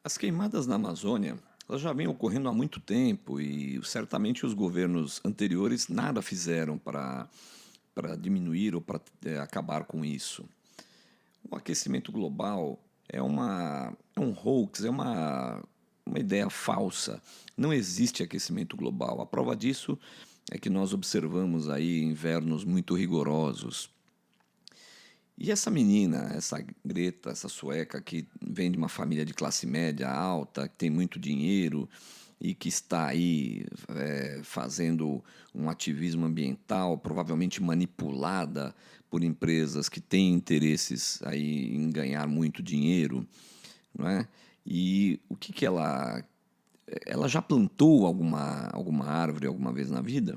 As queimadas na Amazônia, elas já vêm ocorrendo há muito tempo e certamente os governos anteriores nada fizeram para diminuir ou para acabar com isso. O aquecimento global é um hoax, uma ideia falsa. Não existe aquecimento global. A prova disso é que nós observamos aí invernos muito rigorosos. E essa menina, essa Greta, essa sueca que vem de uma família de classe média alta, que tem muito dinheiro e que está aí fazendo um ativismo ambiental, provavelmente manipulada por empresas que têm interesses aí em ganhar muito dinheiro, não é? E o que ela já plantou alguma árvore alguma vez na vida?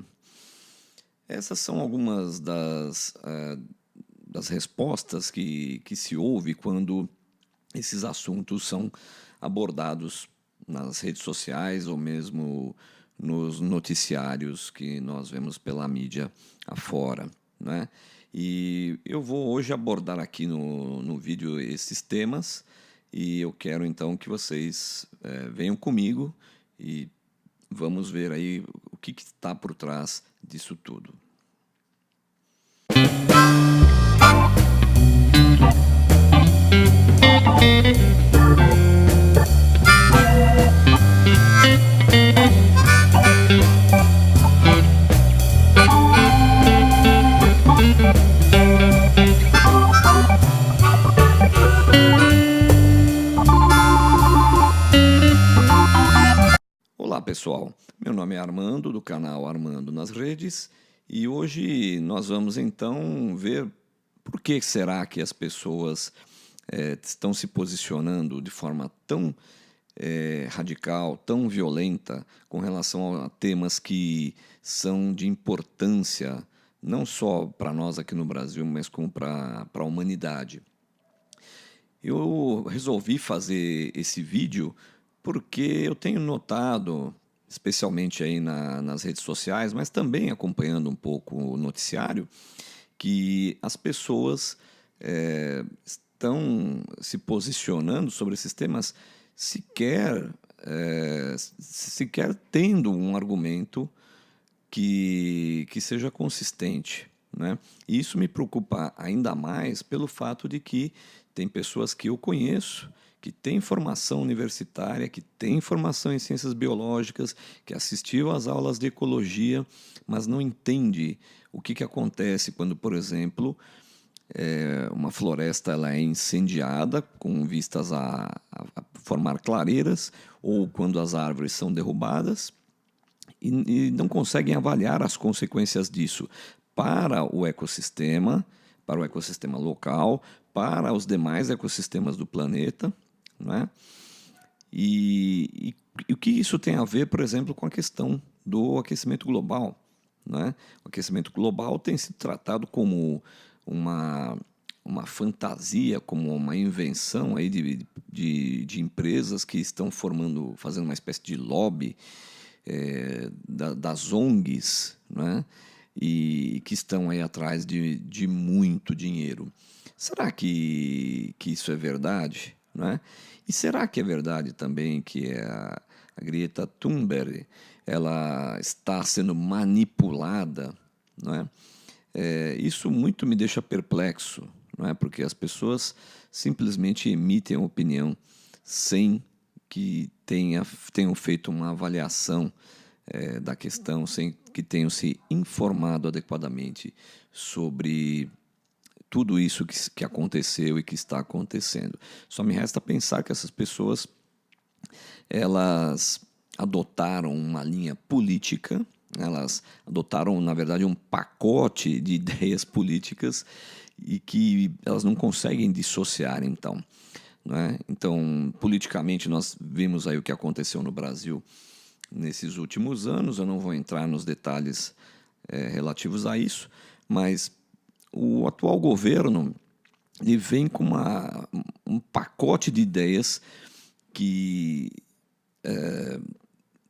Essas são algumas das respostas que se ouve quando esses assuntos são abordados nas redes sociais ou mesmo nos noticiários que nós vemos pela mídia afora, né? E eu vou hoje abordar aqui no vídeo esses temas e eu quero então que vocês venham comigo e vamos ver aí o que está por trás disso tudo. Olá pessoal, meu nome é Armando, do canal Armando nas Redes, e hoje nós vamos então ver por que será que as pessoas estão se posicionando de forma tão radical, tão violenta com relação a temas que são de importância não só para nós aqui no Brasil, mas como para a humanidade. Eu resolvi fazer esse vídeo porque eu tenho notado, especialmente aí nas redes sociais, mas também acompanhando um pouco o noticiário, que as pessoas estão se posicionando sobre esses temas sequer tendo um argumento que seja consistente, né? E isso me preocupa ainda mais pelo fato de que tem pessoas que eu conheço que têm formação universitária, que têm formação em ciências biológicas, que assistiu às aulas de ecologia, mas não entende o que acontece quando, por exemplo, uma floresta ela é incendiada com vistas a formar clareiras, ou quando as árvores são derrubadas, e não conseguem avaliar as consequências disso para o ecossistema local, para os demais ecossistemas do planeta, né? E o que isso tem a ver, por exemplo, com a questão do aquecimento global, né? O aquecimento global tem sido tratado como uma, uma fantasia, como uma invenção aí de empresas que estão fazendo uma espécie de lobby das ONGs, né? E que estão aí atrás de muito dinheiro. Será que isso é verdade? Né? E será que é verdade também que a Greta Thunberg ela está sendo manipulada? Né? Isso muito me deixa perplexo, não é? Porque as pessoas simplesmente emitem a opinião sem que tenham feito uma avaliação da questão, sem que tenham se informado adequadamente sobre tudo isso que aconteceu e que está acontecendo. Só me resta pensar que essas pessoas elas adotaram uma linha política, elas adotaram, na verdade, um pacote de ideias políticas e que elas não conseguem dissociar, então. Né? Então, politicamente, nós vimos aí o que aconteceu no Brasil nesses últimos anos. Eu não vou entrar nos detalhes relativos a isso, mas o atual governo ele vem com um pacote de ideias que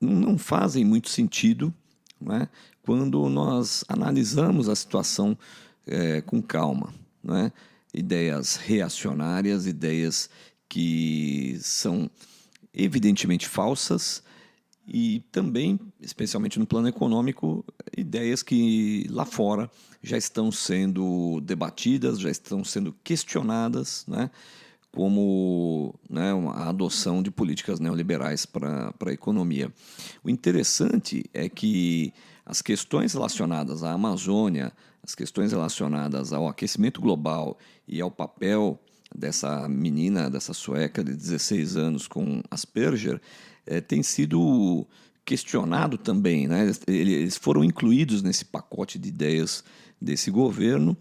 não fazem muito sentido, né, quando nós analisamos a situação com calma. Né? Ideias reacionárias, ideias que são evidentemente falsas, e também, especialmente no plano econômico, ideias que lá fora já estão sendo debatidas, já estão sendo questionadas, né? Como, né, a adoção de políticas neoliberais para a economia. O interessante é que as questões relacionadas à Amazônia, as questões relacionadas ao aquecimento global e ao papel dessa menina, dessa sueca de 16 anos com Asperger, tem sido questionado também, né? Eles foram incluídos nesse pacote de ideias desse governo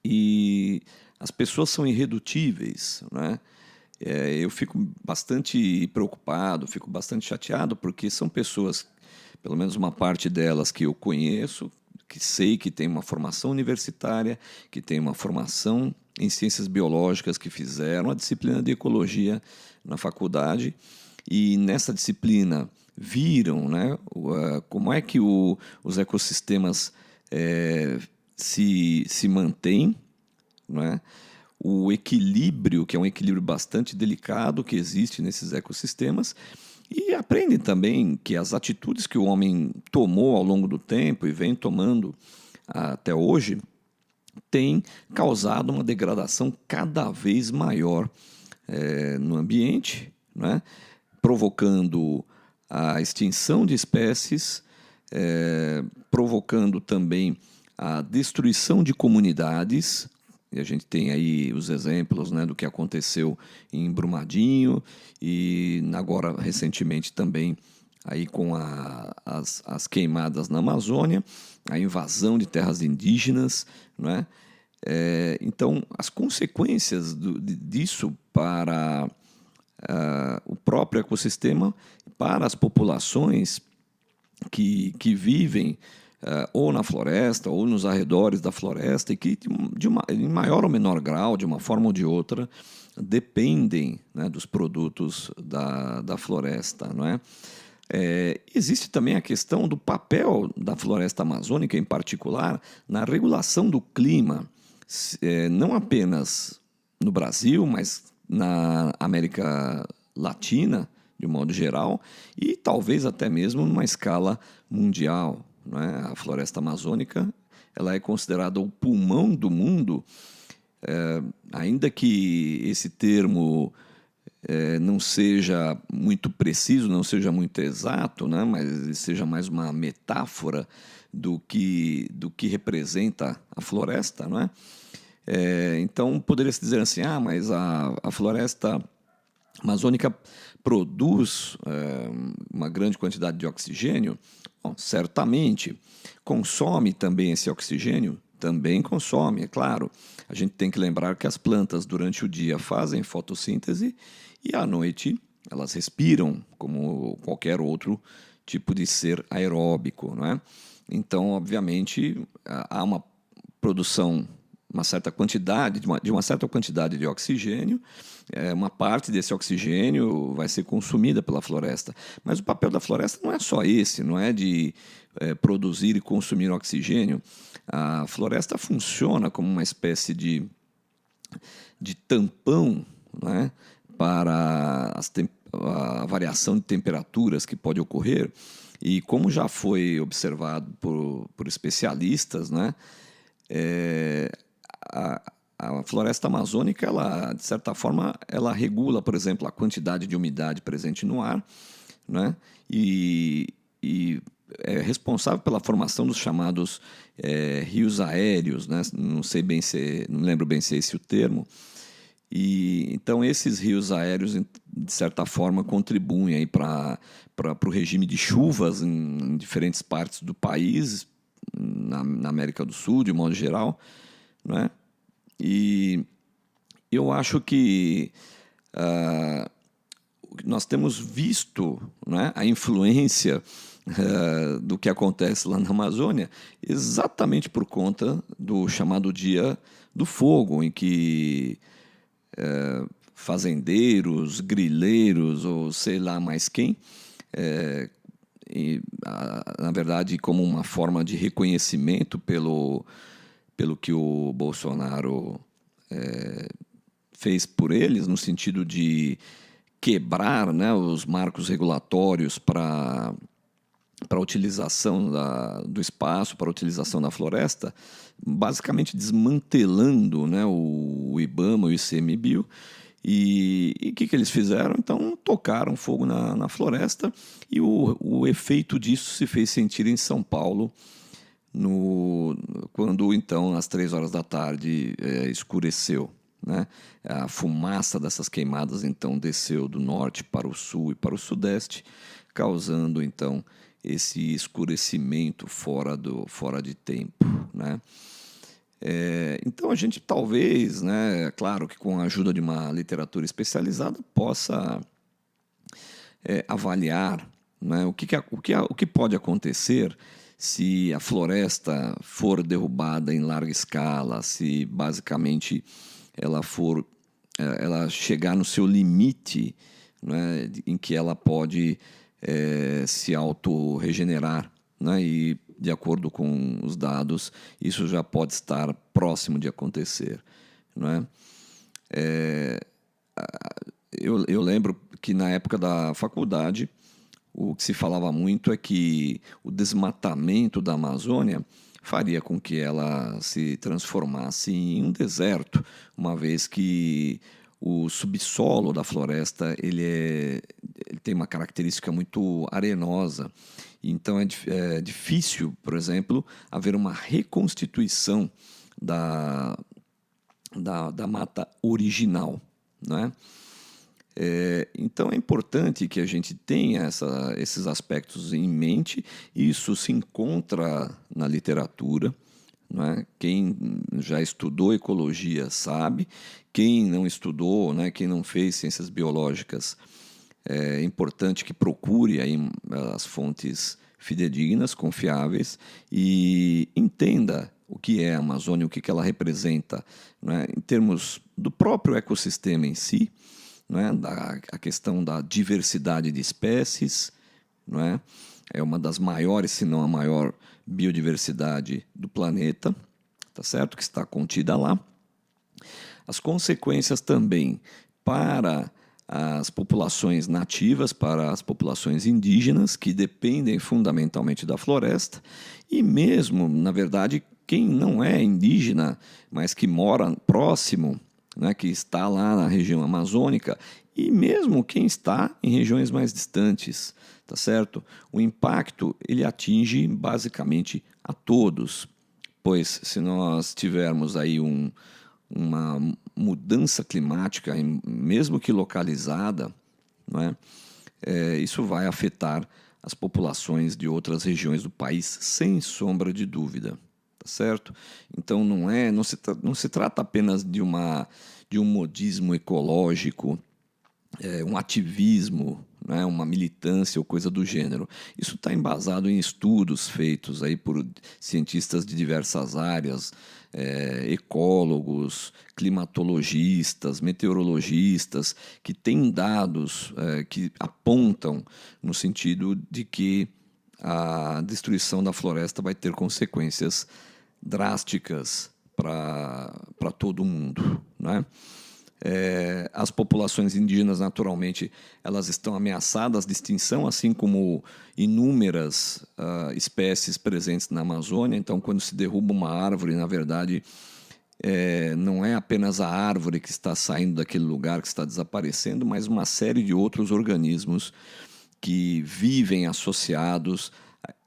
e as pessoas são irredutíveis, né? Eu fico bastante preocupado, fico bastante chateado, porque são pessoas, pelo menos uma parte delas que eu conheço, que sei que tem uma formação universitária, que tem uma formação em ciências biológicas, que fizeram a disciplina de ecologia na faculdade, e nessa disciplina viram, né, como é que os ecossistemas se mantêm, né? O equilíbrio, que é um equilíbrio bastante delicado que existe nesses ecossistemas, e aprendem também que as atitudes que o homem tomou ao longo do tempo e vem tomando até hoje têm causado uma degradação cada vez maior no ambiente, né? Provocando a extinção de espécies, provocando também a destruição de comunidades. E a gente tem aí os exemplos, né, do que aconteceu em Brumadinho e agora recentemente também aí com as queimadas na Amazônia, a invasão de terras indígenas, né? Então, as consequências disso para o próprio ecossistema, para as populações que vivem ou na floresta ou nos arredores da floresta e que, em maior ou menor grau, de uma forma ou de outra, dependem, né, dos produtos da floresta, não é? Existe também a questão do papel da floresta amazônica, em particular, na regulação do clima, não apenas no Brasil, mas na América Latina, de um modo geral, e talvez até mesmo numa escala mundial, né? A floresta amazônica ela é considerada o pulmão do mundo, ainda que esse termo não seja muito preciso, não seja muito exato, né? Mas seja mais uma metáfora do que representa a floresta, não é? Então, poderia-se dizer assim, mas a floresta amazônica produz uma grande quantidade de oxigênio? Bom, certamente. Consome também esse oxigênio? Também consome, é claro. A gente tem que lembrar que as plantas, durante o dia, fazem fotossíntese e, à noite, elas respiram, como qualquer outro tipo de ser aeróbico, não é? Então, obviamente, há uma produção uma certa quantidade, de uma certa quantidade de oxigênio, uma parte desse oxigênio vai ser consumida pela floresta. Mas o papel da floresta não é só esse, não é de produzir e consumir oxigênio. A floresta funciona como uma espécie de tampão, né, para a variação de temperaturas que pode ocorrer. E como já foi observado por especialistas, né, a floresta amazônica, ela, de certa forma, ela regula, por exemplo, a quantidade de umidade presente no ar, né? E é responsável pela formação dos chamados rios aéreos, né? Não lembro bem se é esse o termo. E então esses rios aéreos, de certa forma, contribuem para o regime de chuvas em diferentes partes do país, na América do Sul, de modo geral, né? E eu acho que nós temos visto, né, a influência do que acontece lá na Amazônia exatamente por conta do chamado Dia do Fogo, em que fazendeiros, grileiros ou sei lá mais quem, na verdade, como uma forma de reconhecimento pelo que o Bolsonaro fez por eles, no sentido de quebrar, né, os marcos regulatórios para a utilização do espaço, para a utilização da floresta, basicamente desmantelando, né, o IBAMA, o ICMBio. E o que eles fizeram? Então, tocaram fogo na floresta e o efeito disso se fez sentir em São Paulo, quando, então, às 3 horas da tarde, escureceu. Né? A fumaça dessas queimadas, então, desceu do norte para o sul e para o sudeste, causando, então, esse escurecimento fora de tempo. Né? Então a gente talvez, né, claro que com a ajuda de uma literatura especializada, possa avaliar, né, o que pode acontecer se a floresta for derrubada em larga escala, se basicamente ela chegar no seu limite, né, em que ela pode se autorregenerar, né, e de acordo com os dados, isso já pode estar próximo de acontecer. Não é? Eu lembro que na época da faculdade, o que se falava muito é que o desmatamento da Amazônia faria com que ela se transformasse em um deserto, uma vez que o subsolo da floresta ele tem uma característica muito arenosa. Então é difícil, por exemplo, haver uma reconstituição da mata original. Né? Então é importante que a gente tenha esses aspectos em mente. Isso se encontra na literatura. Né? Quem já estudou ecologia sabe, quem não estudou, né? Quem não fez ciências biológicas, é importante que procure aí as fontes fidedignas, confiáveis, e entenda o que é a Amazônia, o que ela representa, né? Em termos do próprio ecossistema em si, né? A questão da diversidade de espécies, né? É uma das maiores, se não a maior biodiversidade do planeta, tá certo? Que está contida lá. As consequências também para as populações nativas, para as populações indígenas, que dependem fundamentalmente da floresta, e mesmo, na verdade, quem não é indígena, mas que mora próximo, né, que está lá na região amazônica, e mesmo quem está em regiões mais distantes, tá certo? O impacto ele atinge basicamente a todos, pois se nós tivermos aí uma mudança climática, mesmo que localizada, não é? Isso vai afetar as populações de outras regiões do país, sem sombra de dúvida. Tá certo? Então não se trata apenas de um modismo ecológico, um ativismo, né, uma militância ou coisa do gênero. Isso está embasado em estudos feitos aí por cientistas de diversas áreas, ecólogos, climatologistas, meteorologistas, que têm dados que apontam no sentido de que a destruição da floresta vai ter consequências drásticas para todo mundo, né? As populações indígenas, naturalmente, elas estão ameaçadas de extinção, assim como inúmeras espécies presentes na Amazônia. Então, quando se derruba uma árvore, na verdade, não é apenas a árvore que está saindo daquele lugar, que está desaparecendo, mas uma série de outros organismos que vivem associados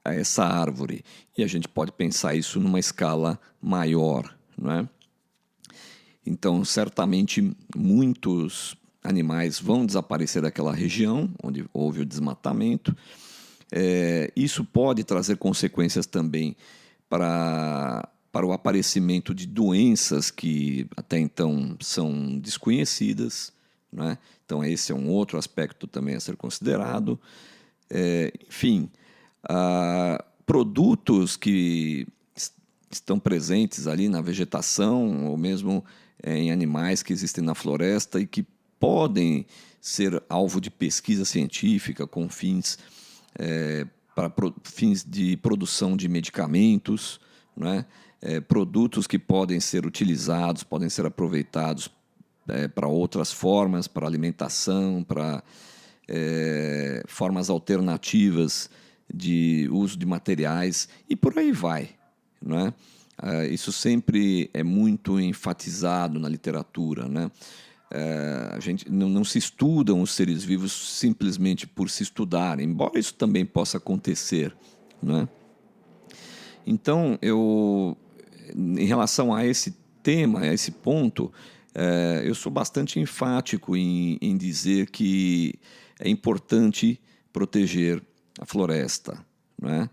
a essa árvore. E a gente pode pensar isso numa escala maior, não é? Então, certamente, muitos animais vão desaparecer daquela região onde houve o desmatamento. Isso pode trazer consequências também para o aparecimento de doenças que até então são desconhecidas. Né? Então, esse é um outro aspecto também a ser considerado. Enfim, produtos que estão presentes ali na vegetação ou mesmo em animais que existem na floresta e que podem ser alvo de pesquisa científica com fins para fins de produção de medicamentos, né? Produtos que podem ser utilizados, podem ser aproveitados para outras formas, para alimentação, para formas alternativas de uso de materiais e por aí vai, não é? Isso sempre é muito enfatizado na literatura, né? A gente não se estudam os seres vivos simplesmente por se estudar, embora isso também possa acontecer, né? Então, em relação a esse tema, a esse ponto, eu sou bastante enfático em dizer que é importante proteger a floresta, né?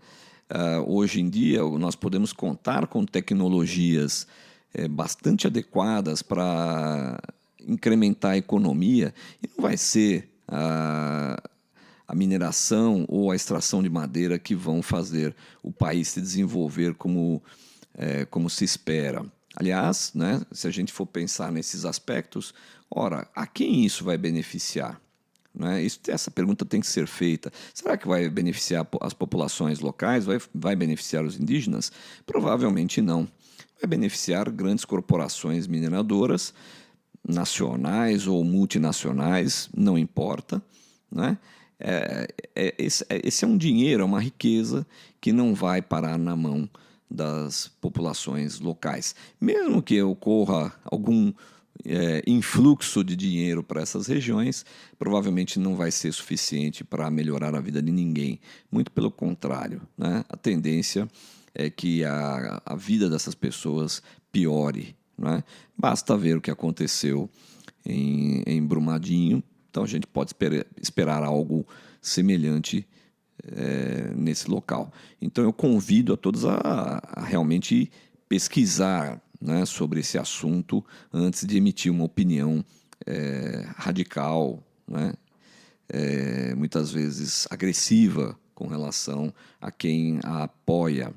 Hoje em dia, nós podemos contar com tecnologias bastante adequadas para incrementar a economia, e não vai ser a mineração ou a extração de madeira que vão fazer o país se desenvolver como se espera. Aliás, né, se a gente for pensar nesses aspectos, ora, a quem isso vai beneficiar? Né? Essa pergunta tem que ser feita. Será que vai beneficiar as populações locais? Vai beneficiar os indígenas? Provavelmente não. Vai beneficiar grandes corporações mineradoras, nacionais ou multinacionais, não importa, né? Esse é um dinheiro, é uma riqueza que não vai parar na mão das populações locais. Mesmo que ocorra algum influxo de dinheiro para essas regiões, provavelmente não vai ser suficiente para melhorar a vida de ninguém. Muito pelo contrário, né? A tendência é que a vida dessas pessoas piore, né? Basta ver o que aconteceu em Brumadinho, então a gente pode esperar algo semelhante nesse local. Então eu convido a todos a realmente pesquisar, né, sobre esse assunto antes de emitir uma opinião radical, né, muitas vezes agressiva com relação a quem apoia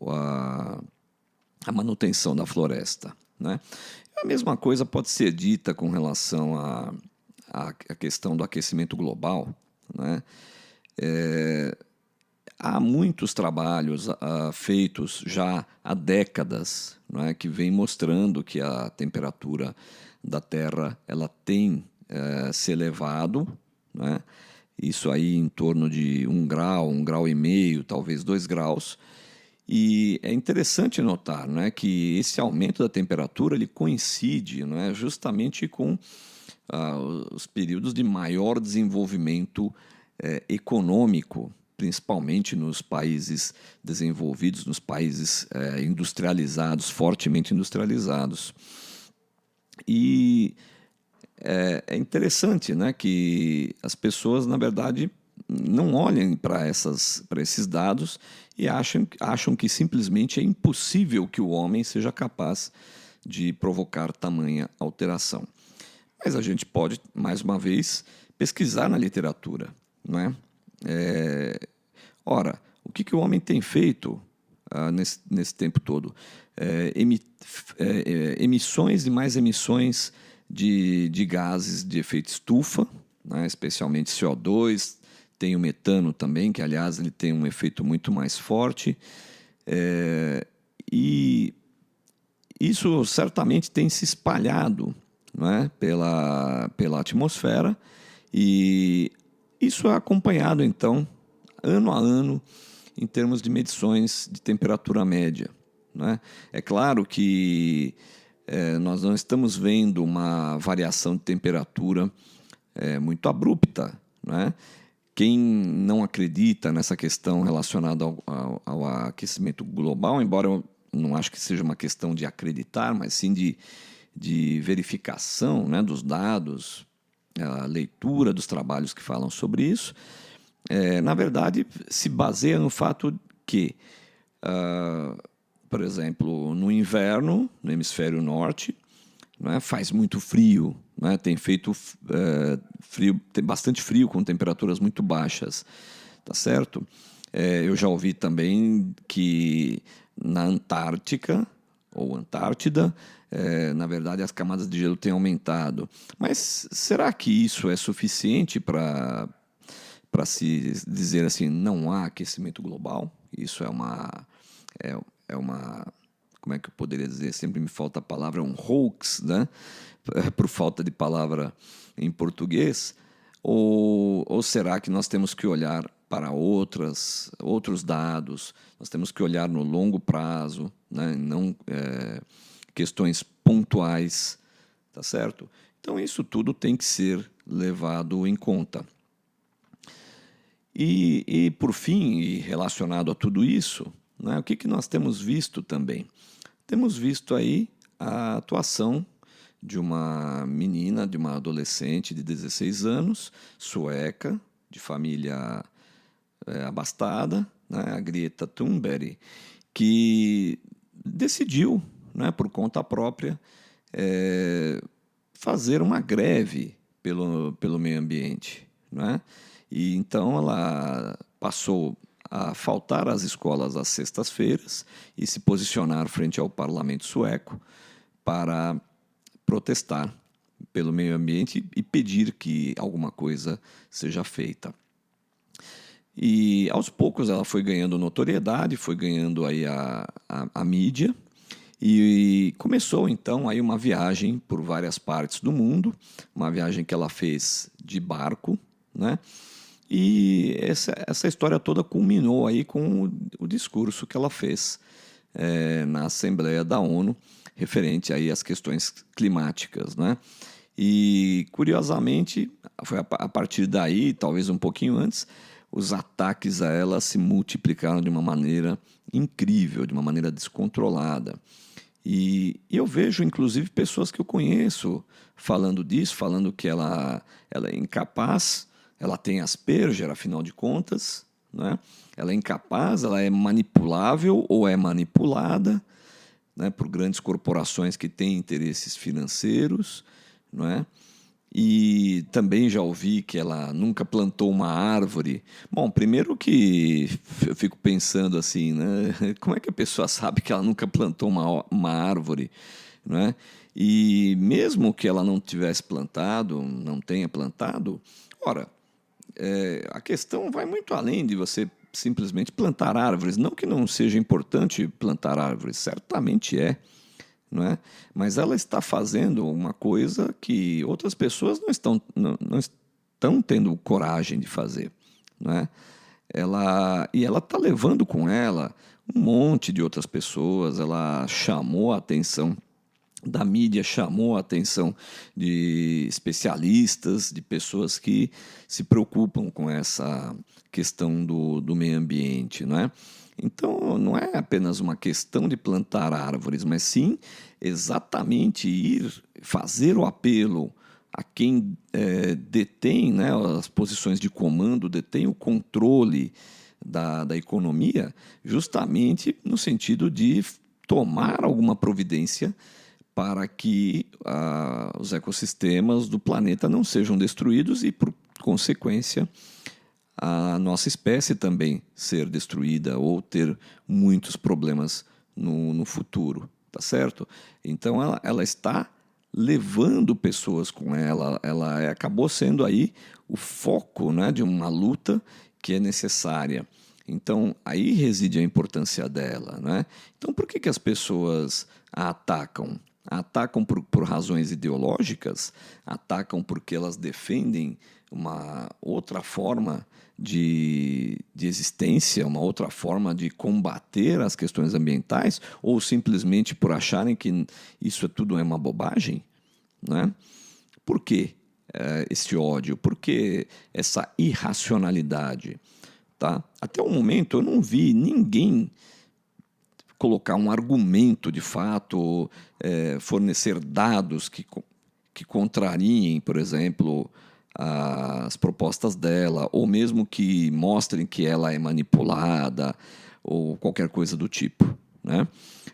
a manutenção da floresta, né? A mesma coisa pode ser dita com relação à questão do aquecimento global, né? Há muitos trabalhos feitos já há décadas, né, que vem mostrando que a temperatura da Terra ela tem se elevado, né? Isso aí em torno de 1 e meio, talvez 2 graus. E é interessante notar, né, que esse aumento da temperatura ele coincide, né, justamente com os períodos de maior desenvolvimento econômico, principalmente nos países desenvolvidos, nos países industrializados, fortemente industrializados. E é interessante, né, que as pessoas, na verdade, não olhem para esses dados e acham que simplesmente é impossível que o homem seja capaz de provocar tamanha alteração. Mas a gente pode, mais uma vez, pesquisar na literatura, não é? Ora, o que o homem tem feito nesse tempo todo? Emissões e mais emissões de gases de efeito estufa, né, especialmente CO2, tem o metano também, que aliás ele tem um efeito muito mais forte, e isso certamente tem se espalhado, né, pela atmosfera, e isso é acompanhado então ano a ano em termos de medições de temperatura média, né? É claro que nós não estamos vendo uma variação de temperatura muito abrupta, né? Quem não acredita nessa questão relacionada ao aquecimento global, embora eu não acho que seja uma questão de acreditar, mas sim de verificação, né, dos dados, a leitura dos trabalhos que falam sobre isso, na verdade, se baseia no fato que, por exemplo, no inverno, no hemisfério norte, né, faz muito frio, né, tem feito frio, tem bastante frio com temperaturas muito baixas, tá certo? Eu já ouvi também que na Antártica ou Antártida, na verdade, as camadas de gelo têm aumentado. Mas será que isso é suficiente para se dizer assim, não há aquecimento global? Isso é uma como é que eu poderia dizer? Sempre me falta a palavra, um hoax, né? Por falta de palavra em português. Ou será que nós temos que olhar para outros dados, nós temos que olhar no longo prazo, né? Não questões pontuais, tá certo? Então, isso tudo tem que ser levado em conta. E por fim, e relacionado a tudo isso, né, o que nós temos visto também? Temos visto aí a atuação de uma menina, de uma adolescente de 16 anos, sueca, de família abastada, né, a Greta Thunberg, que decidiu, né, por conta própria, fazer uma greve pelo meio ambiente, né? E então ela passou a faltar às escolas às sextas-feiras e se posicionar frente ao parlamento sueco para protestar pelo meio ambiente e pedir que alguma coisa seja feita. E aos poucos ela foi ganhando notoriedade, foi ganhando aí a mídia, e começou então aí uma viagem por várias partes do mundo, uma viagem que ela fez de barco, né? E essa história toda culminou aí com o discurso que ela fez na Assembleia da ONU, referente aí às questões climáticas, né? E, curiosamente, foi a partir daí, talvez um pouquinho antes, os ataques a ela se multiplicaram de uma maneira incrível, de uma maneira descontrolada. E eu vejo, inclusive, pessoas que eu conheço falando disso, falando que ela é incapaz, ela tem Asperger, afinal de contas, né? Ela é incapaz, ela é manipulável ou é manipulada, né, por grandes corporações que têm interesses financeiros, não é? E também já ouvi que ela nunca plantou uma árvore. Bom, primeiro que eu fico pensando assim, né? Como é que a pessoa sabe que ela nunca plantou uma árvore, não é? E mesmo que ela não tivesse plantado, não tenha plantado, ora, a questão vai muito além de você simplesmente plantar árvores. Não que não seja importante plantar árvores, certamente é, não é? Mas ela está fazendo uma coisa que outras pessoas não estão tendo coragem de fazer, não é? Ela está levando com ela um monte de outras pessoas. Ela chamou a atenção da mídia, chamou a atenção de especialistas, de pessoas que se preocupam com essa questão do meio ambiente, não é? Então, não é apenas uma questão de plantar árvores, mas sim exatamente fazer o apelo a quem detém, né, as posições de comando, detém o controle da economia, justamente no sentido de tomar alguma providência para que os ecossistemas do planeta não sejam destruídos e, por consequência, a nossa espécie também ser destruída ou ter muitos problemas no futuro, tá certo? Então ela está levando pessoas com ela acabou sendo aí o foco, né, de uma luta que é necessária. Então aí reside a importância dela, né? Então por que as pessoas a atacam? Atacam por razões ideológicas, atacam porque elas defendem uma outra forma de existência, uma outra forma de combater as questões ambientais, ou simplesmente por acharem que isso tudo é uma bobagem, né? Por que esse ódio? Por que essa irracionalidade? Tá? Até o momento eu não vi ninguém colocar um argumento de fato, fornecer dados que contrariem, por exemplo, as propostas dela, ou mesmo que mostrem que ela é manipulada, ou qualquer coisa do tipo, né?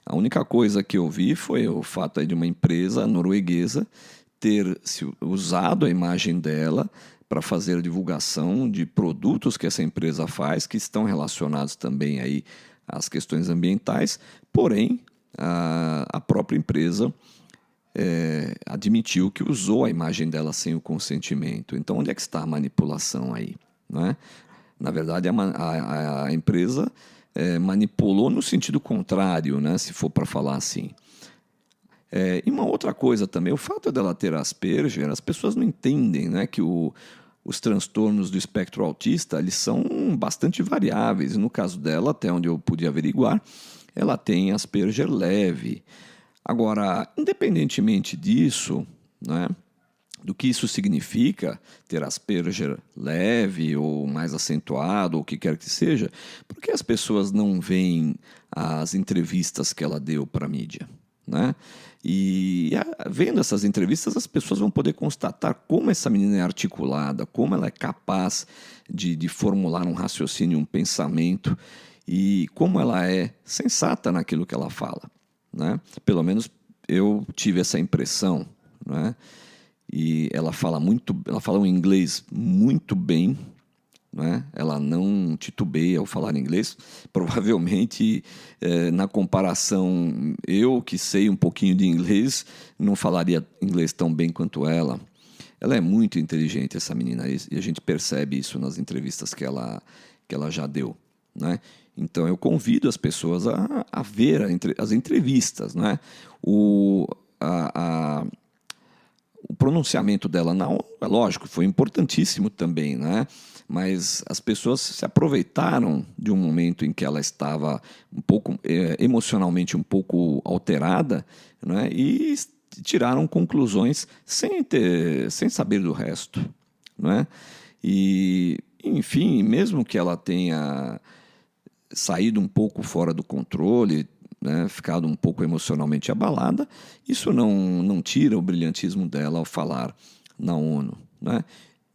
A única coisa que eu vi foi o fato de uma empresa norueguesa ter usado a imagem dela para fazer divulgação de produtos que essa empresa faz, que estão relacionados também aí às questões ambientais, porém a própria empresa admitiu que usou a imagem dela sem o consentimento. Então, onde é que está a manipulação aí? Não é? Na verdade, a empresa manipulou no sentido contrário, né, se for para falar assim. E uma outra coisa também, o fato dela ter Asperger, as pessoas não entendem, né, que os transtornos do espectro autista eles são bastante variáveis. E no caso dela, até onde eu pude averiguar, ela tem Asperger leve. Agora, independentemente disso, né, do que isso significa, ter Asperger leve ou mais acentuado, ou o que quer que seja, por que as pessoas não veem as entrevistas que ela deu para a mídia? Né? E vendo essas entrevistas, as pessoas vão poder constatar como essa menina é articulada, como ela é capaz de formular um raciocínio, um pensamento, e como ela é sensata naquilo que ela fala. Né? Pelo menos eu tive essa impressão. Né? E ela fala um inglês muito bem. Né? Ela não titubeia ao falar inglês. Provavelmente, na comparação, eu que sei um pouquinho de inglês, não falaria inglês tão bem quanto ela. Ela é muito inteligente, essa menina, e a gente percebe isso nas entrevistas que ela já deu. Né? Então, eu convido as pessoas a ver as entrevistas. Né? O pronunciamento dela não, é lógico, foi importantíssimo também, né? Mas as pessoas se aproveitaram de um momento em que ela estava um pouco emocionalmente um pouco alterada, né? E tiraram conclusões sem saber do resto, né? E, enfim, mesmo que ela tenha saído um pouco fora do controle, né, ficado um pouco emocionalmente abalada, isso não tira o brilhantismo dela ao falar na ONU. Né?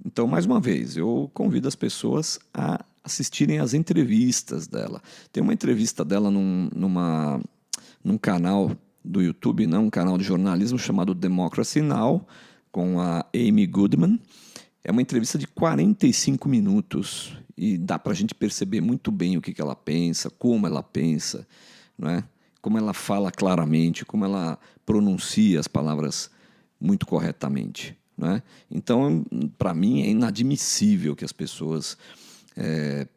Então, mais uma vez, eu convido as pessoas a assistirem às entrevistas dela. Tem uma entrevista dela num canal do YouTube, um canal de jornalismo chamado Democracy Now!, com a Amy Goodman. É uma entrevista de 45 minutos e dá para a gente perceber muito bem o que ela pensa, como ela pensa, não é? Como ela fala claramente, como ela pronuncia as palavras muito corretamente. Não é? Então, para mim, é inadmissível que as pessoas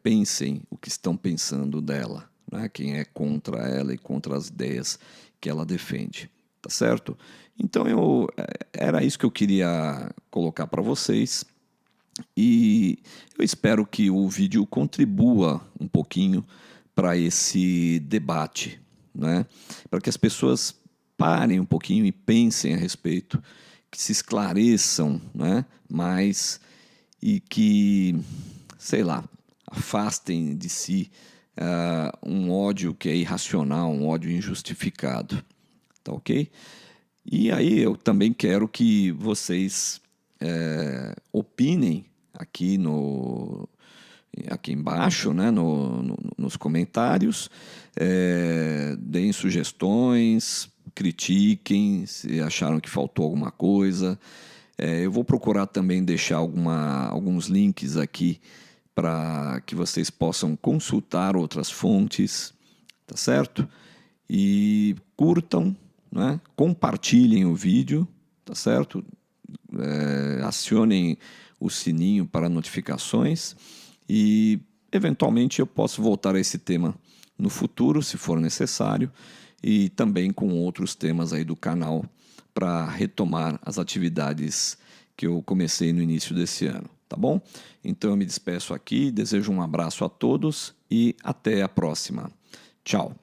pensem o que estão pensando dela, não é? Quem é contra ela e contra as ideias que ela defende. Tá certo? Então, era isso que eu queria colocar para vocês. E eu espero que o vídeo contribua um pouquinho para esse debate, né? Para que as pessoas parem um pouquinho e pensem a respeito, que se esclareçam, né, mais e que, sei lá, afastem de si um ódio que é irracional, um ódio injustificado. Tá ok? E aí eu também quero que vocês opinem aqui embaixo, né, nos comentários, deem sugestões, critiquem se acharam que faltou alguma coisa. Eu vou procurar também deixar alguns links aqui para que vocês possam consultar outras fontes, tá certo? E curtam, né? Compartilhem o vídeo, tá certo? Acionem o sininho para notificações e, eventualmente, eu posso voltar a esse tema no futuro, se for necessário, e também com outros temas aí do canal para retomar as atividades que eu comecei no início desse ano, tá bom? Então eu me despeço aqui, desejo um abraço a todos e até a próxima. Tchau!